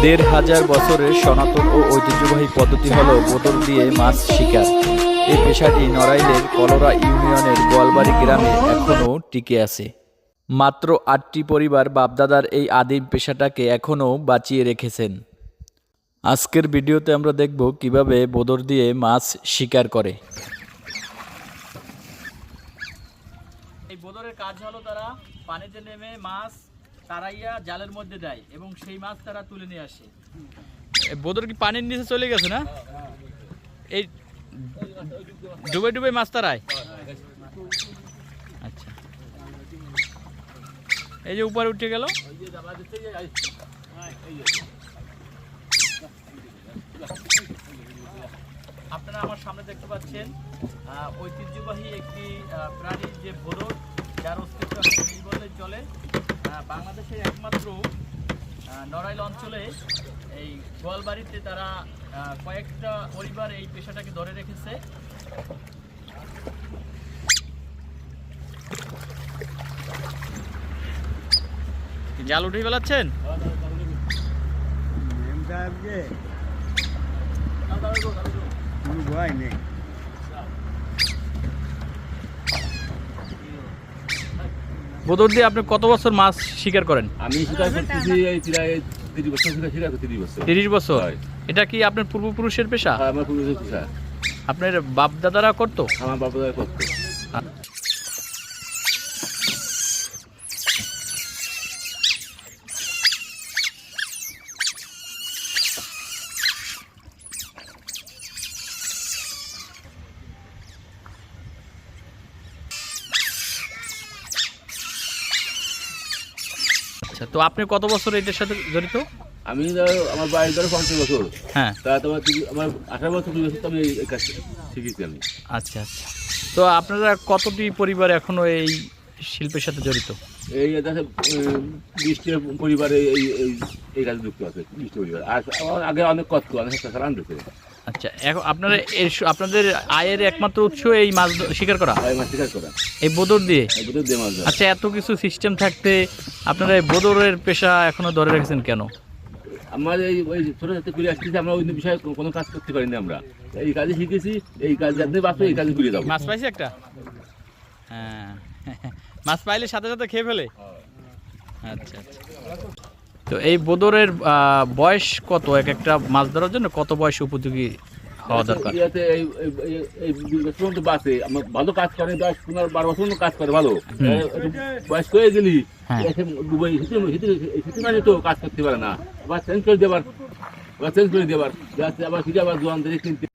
১,৫০০ বছরের সনাতন ও ঐতিহ্যবাহী পদ্ধতি হল বোতল দিয়ে মাছ শিকার। এই পেশাটি নড়াইলের কলরা ইউনিয়নের গোয়ালবাড়ি গ্রামে এখনও টিকে আছে। মাত্র ৮টি পরিবার বাপদাদার এই আদিম পেশাটাকে এখনও বাঁচিয়ে রেখেছেন। আজকের ভিডিওতে আমরা দেখব কিভাবে বোতল দিয়ে মাছ শিকার করে। এই বোতলের কাজ হলো তারা পানিতে নেমে মাছ তারাইয়া জালের মধ্যে দেয় এবং সেই মাছ তারা তুলে নিয়ে আসে। বোতল কি পানির নিচে চলে গেছে না? এই ডুবে ডুবে মাছ তারায়। আচ্ছা, এই যে উপরে উঠে গেল। আপনারা আমার সামনে দেখতে পাচ্ছেন ঐতিহ্যবাহী একটি প্রাণীর যে বোতল, যার অস্তিত্ব এই বলে চলে। বাংলাদেশের একমাত্র নড়াইল অঞ্চলে এই গোয়ালবাড়িতে তারা কয়েকটা পরিবার এই পেশাটাকে ধরে রেখেছে। জাল উঠে বেলাচ্ছেন? বোতল দিয়ে আপনি কত বছর মাছ শিকার করেন? আমি শিকার করতেছি এই 30 বছর শিকার করতে 30 বছর। এটা কি আপনার পূর্বপুরুষের পেশা? হ্যাঁ, আমার পূর্বপুরুষের পেশা। আপনার বাপ দাদারা করতো? আমার বাপ দাদা করতো। আচ্ছা, তো আপনি কত বছর এটার সাথে জড়িত? আমি আমার বাড়ি ধরো 50 বছর। হ্যাঁ, তা তোমার আমার 18 বছর 20 বছর আমি এই কাজ শিখেছি আমি। আচ্ছা আচ্ছা। তো আপনারা কতটি পরিবার এখনো এই শিল্পের সাথে জড়িত? এই 20টি পরিবারে এই এই এই কাজে যুক্ত আছে, 20টি পরিবার। আর আগে অনেক কষ্ট, অনেক টাকা আনতেছে। আচ্ছা, এখন আপনারা আপনাদের আয়ের একমাত্র উৎস এই মাছ শিকার করা? মাছ শিকার করা এই বোদর দিয়ে? এই বোতল দিয়ে মাছ ধরা। আচ্ছা, এত কিছু সিস্টেম থাকতে আপনারা এই বোদরের পেশা এখনো ধরে রেখেছেন কেন? আমার এই ওই ছোটো ছোটো ঘুরে আসতেছি, আমরা ওই বিষয়ে কোনো কাজ করতে পারিনি। আমরা এই কাজে শিখেছি, এই কাজ যাতে বাঁচবে এই কাজে ঘুরে যাবো। মাছ পাইছি একটা? হ্যাঁ, মাছ পাইলে সাথে সাথে খেয়ে ফেলে। আচ্ছা আচ্ছা। তো এই বোদরের বয়স কত? এক একটা মাছ ধরার জন্য কত বয়স উপযোগী হওয়া দরকার? এই 20 বছর পর্যন্ত বাঁচে, আমার ভালো কাজ করে, 10-15-12 বছর পর্যন্ত কাজ করে ভালো। বয়স হয়ে গেলি ডুবে শীতে মাঝে তো কাজ করতে পারে না, আবার চেঞ্জ করে দেবার, আবার ফিরে আবার জোয়ান ধরে কিনতে।